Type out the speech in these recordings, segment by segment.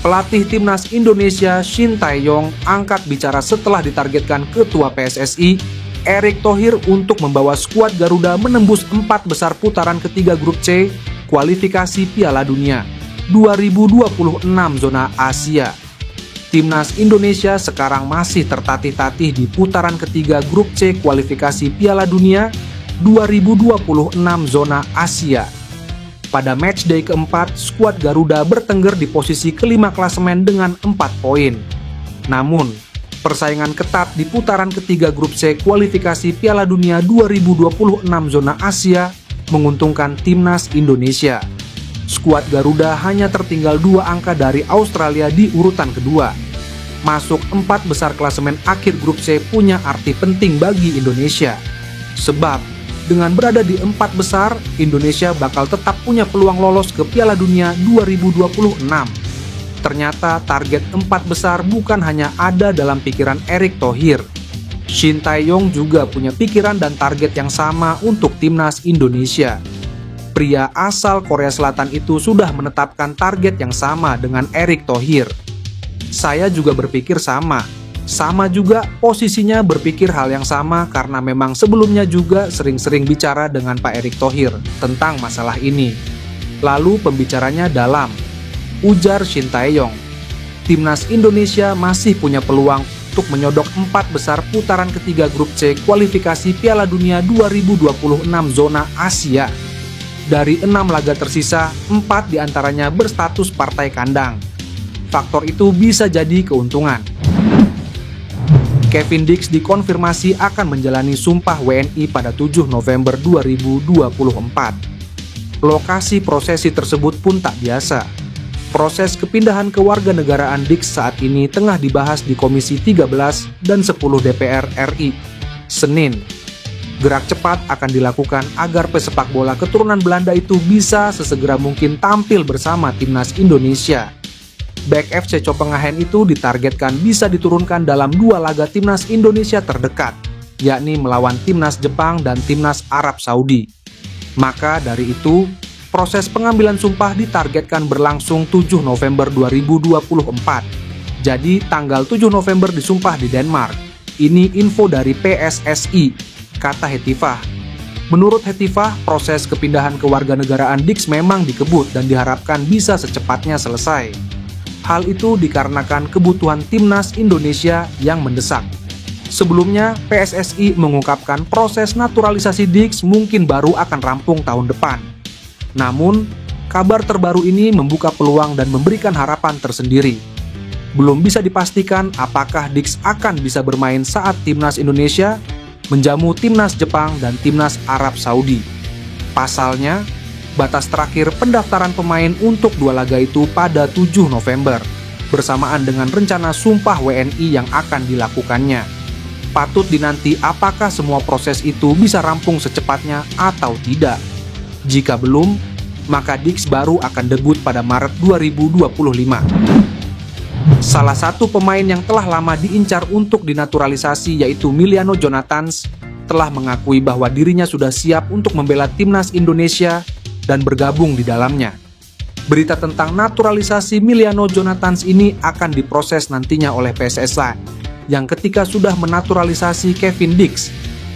Pelatih Timnas Indonesia Shin Tae-yong angkat bicara setelah ditargetkan Ketua PSSI Erick Thohir untuk membawa skuad Garuda menembus 4 besar putaran ketiga grup C kualifikasi Piala Dunia 2026 zona Asia. Timnas Indonesia sekarang masih tertatih-tatih di putaran ketiga grup C kualifikasi Piala Dunia 2026 zona Asia. Pada matchday keempat, skuad Garuda bertengger di posisi kelima klasemen dengan 4 poin. Namun, persaingan ketat di putaran ketiga grup C kualifikasi Piala Dunia 2026 zona Asia menguntungkan Timnas Indonesia. Skuad Garuda hanya tertinggal 2 angka dari Australia di urutan kedua. Masuk 4 besar klasemen akhir grup C punya arti penting bagi Indonesia. Sebab dengan berada di 4 besar, Indonesia bakal tetap punya peluang lolos ke Piala Dunia 2026. Ternyata target 4 besar bukan hanya ada dalam pikiran Erick Thohir. Shin Tae-yong juga punya pikiran dan target yang sama untuk Timnas Indonesia. Pria asal Korea Selatan itu sudah menetapkan target yang sama dengan Erick Thohir. Saya juga berpikir sama. Sama juga posisinya berpikir hal yang sama karena memang sebelumnya juga sering-sering bicara dengan Pak Erick Thohir tentang masalah ini. Lalu pembicaranya dalam, ujar Shin Tae-yong. Timnas Indonesia masih punya peluang untuk menyodok 4 besar putaran ketiga grup C kualifikasi Piala Dunia 2026 zona Asia. Dari 6 laga tersisa, 4 diantaranya berstatus partai kandang. Faktor itu bisa jadi keuntungan. Kevin Dix dikonfirmasi akan menjalani sumpah WNI pada 7 November 2024. Lokasi prosesi tersebut pun tak biasa. Proses kepindahan kewarganegaraan Dix saat ini tengah dibahas di Komisi 13 dan 10 DPR RI. Senin, gerak cepat akan dilakukan agar pesepak bola keturunan Belanda itu bisa sesegera mungkin tampil bersama Timnas Indonesia. Bek FC Copenhagen itu ditargetkan bisa diturunkan dalam 2 laga Timnas Indonesia terdekat, yakni melawan Timnas Jepang dan Timnas Arab Saudi. Maka dari itu, proses pengambilan sumpah ditargetkan berlangsung 7 November 2024. Jadi tanggal 7 November disumpah di Denmark. Ini info dari PSSI, kata Hetifah. Menurut Hetifah, proses kepindahan kewarganegaraan Dix memang dikebut dan diharapkan bisa secepatnya selesai. Hal itu dikarenakan kebutuhan Timnas Indonesia yang mendesak. Sebelumnya, PSSI mengungkapkan proses naturalisasi Dix mungkin baru akan rampung tahun depan. Namun, kabar terbaru ini membuka peluang dan memberikan harapan tersendiri. Belum bisa dipastikan apakah Dix akan bisa bermain saat Timnas Indonesia menjamu Timnas Jepang dan Timnas Arab Saudi. Pasalnya, batas terakhir pendaftaran pemain untuk 2 laga itu pada 7 November, bersamaan dengan rencana sumpah WNI yang akan dilakukannya. Patut dinanti apakah semua proses itu bisa rampung secepatnya atau tidak. Jika belum, maka Dix baru akan debut pada Maret 2025. Salah satu pemain yang telah lama diincar untuk dinaturalisasi yaitu Miliano Jonathans telah mengakui bahwa dirinya sudah siap untuk membela Timnas Indonesia dan bergabung di dalamnya. Berita tentang naturalisasi Miliano Jonathans ini akan diproses nantinya oleh PSSI, yang ketika sudah menaturalisasi Kevin Dix.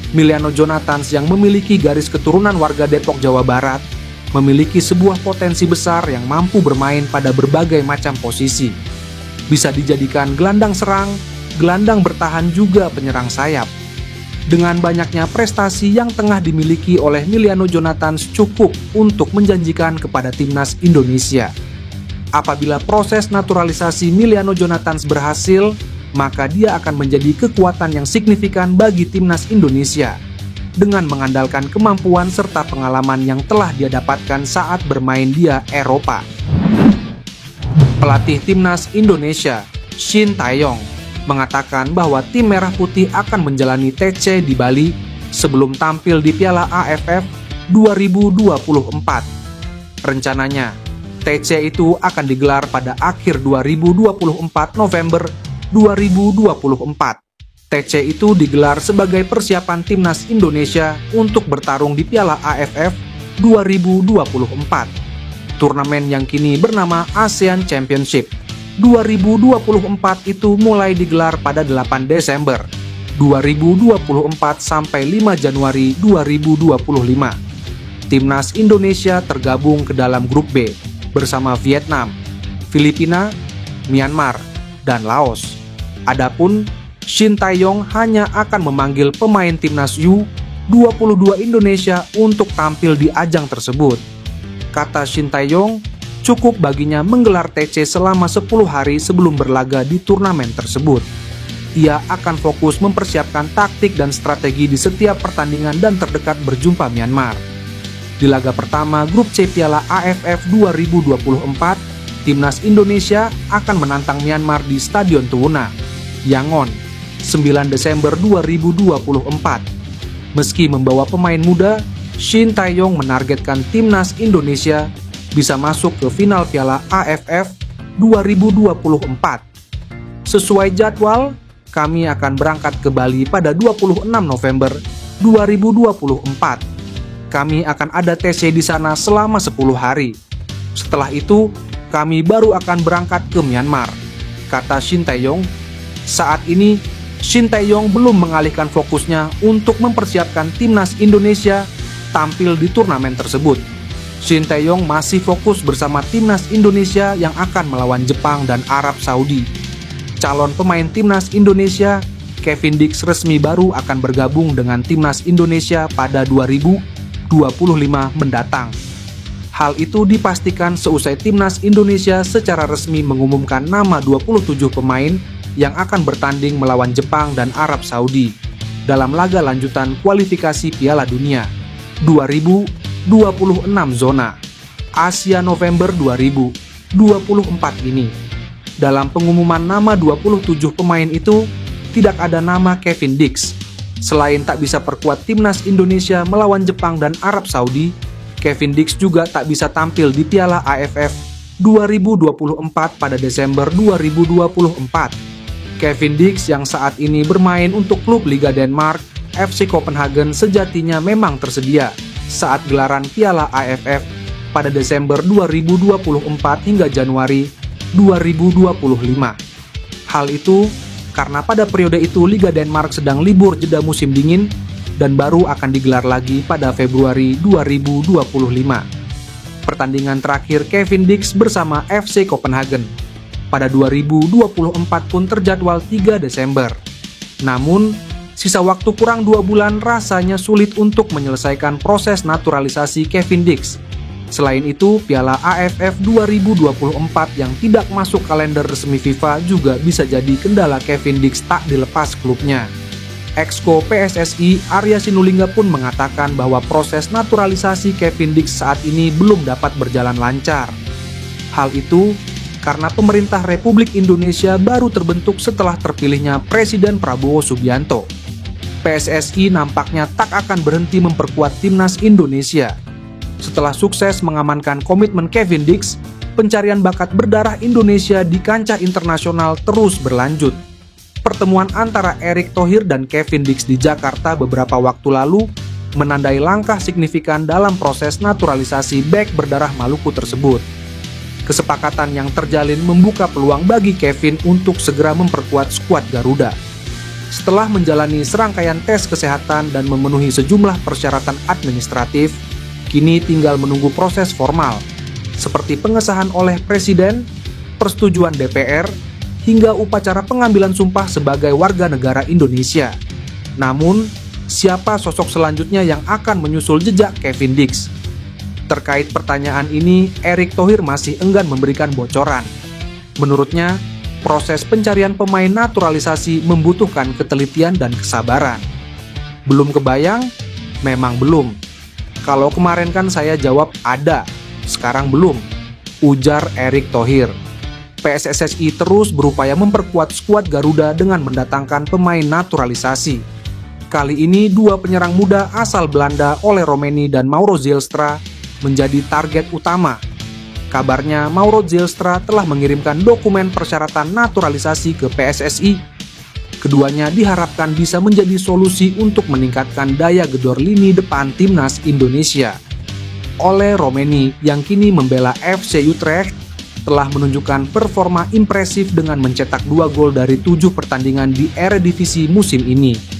Miliano Jonathans yang memiliki garis keturunan warga Depok, Jawa Barat, memiliki sebuah potensi besar yang mampu bermain pada berbagai macam posisi. Bisa dijadikan gelandang serang, gelandang bertahan juga penyerang sayap. Dengan banyaknya prestasi yang tengah dimiliki oleh Miliano Jonathans cukup untuk menjanjikan kepada Timnas Indonesia. Apabila proses naturalisasi Miliano Jonathans berhasil, maka dia akan menjadi kekuatan yang signifikan bagi Timnas Indonesia dengan mengandalkan kemampuan serta pengalaman yang telah dia dapatkan saat bermain di Eropa. Pelatih Timnas Indonesia, Shin Tae-yong, mengatakan bahwa tim Merah Putih akan menjalani TC di Bali sebelum tampil di Piala AFF 2024. Rencananya, TC itu akan digelar pada akhir 2024 November 2024. TC itu digelar sebagai persiapan Timnas Indonesia untuk bertarung di Piala AFF 2024. Turnamen yang kini bernama ASEAN Championship 2024 itu mulai digelar pada 8 Desember 2024 sampai 5 Januari 2025. Timnas Indonesia tergabung ke dalam grup B bersama Vietnam, Filipina, Myanmar, dan Laos. Adapun Shin Tae-yong hanya akan memanggil pemain timnas U22 Indonesia untuk tampil di ajang tersebut. Kata Shin Tae-yong, cukup baginya menggelar TC selama 10 hari sebelum berlaga di turnamen tersebut. Ia akan fokus mempersiapkan taktik dan strategi di setiap pertandingan dan terdekat berjumpa Myanmar. Di laga pertama grup C Piala AFF 2024, Timnas Indonesia akan menantang Myanmar di Stadion Tuwuna, Yangon, 9 Desember 2024. Meski membawa pemain muda, Shin Tae-yong menargetkan Timnas Indonesia bisa masuk ke final Piala AFF 2024. Sesuai jadwal, kami akan berangkat ke Bali pada 26 November 2024. Kami akan ada TC di sana selama 10 hari. Setelah itu, kami baru akan berangkat ke Myanmar, kata Shin Tae-yong. Saat ini, Shin Tae-yong belum mengalihkan fokusnya untuk mempersiapkan Timnas Indonesia tampil di turnamen tersebut. Shin Tae-yong masih fokus bersama Timnas Indonesia yang akan melawan Jepang dan Arab Saudi. Calon pemain Timnas Indonesia, Kevin Dix resmi baru akan bergabung dengan Timnas Indonesia pada 2025 mendatang. Hal itu dipastikan seusai Timnas Indonesia secara resmi mengumumkan nama 27 pemain yang akan bertanding melawan Jepang dan Arab Saudi dalam laga lanjutan kualifikasi Piala Dunia 2026 zona Asia November 2024 ini. Dalam pengumuman nama 27 pemain itu, tidak ada nama Kevin Dix. Selain tak bisa perkuat Timnas Indonesia melawan Jepang dan Arab Saudi, Kevin Dix juga tak bisa tampil di Piala AFF 2024 pada Desember 2024. Kevin Dix yang saat ini bermain untuk klub Liga Denmark, FC Copenhagen sejatinya memang tersedia saat gelaran Piala AFF pada Desember 2024 hingga Januari 2025. Hal itu karena pada periode itu Liga Denmark sedang libur jeda musim dingin dan baru akan digelar lagi pada Februari 2025. Pertandingan terakhir Kevin Dix bersama FC Copenhagen pada 2024 pun terjadwal 3 Desember. Namun, sisa waktu kurang 2 bulan rasanya sulit untuk menyelesaikan proses naturalisasi Kevin Dix. Selain itu, Piala AFF 2024 yang tidak masuk kalender resmi FIFA juga bisa jadi kendala Kevin Dix tak dilepas klubnya. Exco PSSI Arya Sinulinga pun mengatakan bahwa proses naturalisasi Kevin Dix saat ini belum dapat berjalan lancar. Hal itu karena pemerintah Republik Indonesia baru terbentuk setelah terpilihnya Presiden Prabowo Subianto. PSSI nampaknya tak akan berhenti memperkuat Timnas Indonesia. Setelah sukses mengamankan komitmen Kevin Dix, pencarian bakat berdarah Indonesia di kancah internasional terus berlanjut. Pertemuan antara Erick Thohir dan Kevin Dix di Jakarta beberapa waktu lalu menandai langkah signifikan dalam proses naturalisasi bek berdarah Maluku tersebut. Kesepakatan yang terjalin membuka peluang bagi Kevin untuk segera memperkuat skuad Garuda. Setelah menjalani serangkaian tes kesehatan dan memenuhi sejumlah persyaratan administratif, kini tinggal menunggu proses formal, seperti pengesahan oleh Presiden, persetujuan DPR, hingga upacara pengambilan sumpah sebagai warga negara Indonesia. Namun, siapa sosok selanjutnya yang akan menyusul jejak Kevin Dix? Terkait pertanyaan ini, Erick Thohir masih enggan memberikan bocoran. Menurutnya, proses pencarian pemain naturalisasi membutuhkan ketelitian dan kesabaran. Belum kebayang? Memang belum. Kalau kemarin kan saya jawab ada, sekarang belum, ujar Erick Thohir. PSSSI terus berupaya memperkuat skuad Garuda dengan mendatangkan pemain naturalisasi. Kali ini 2 penyerang muda asal Belanda Ole Roemeny dan Mauro Zijlstra menjadi target utama. Kabarnya Mauro Zijlstra telah mengirimkan dokumen persyaratan naturalisasi ke PSSI. Keduanya diharapkan bisa menjadi solusi untuk meningkatkan daya gedor lini depan Timnas Indonesia. Ole Roemeny yang kini membela FC Utrecht telah menunjukkan performa impresif dengan mencetak 2 gol dari 7 pertandingan di Eredivisie musim ini.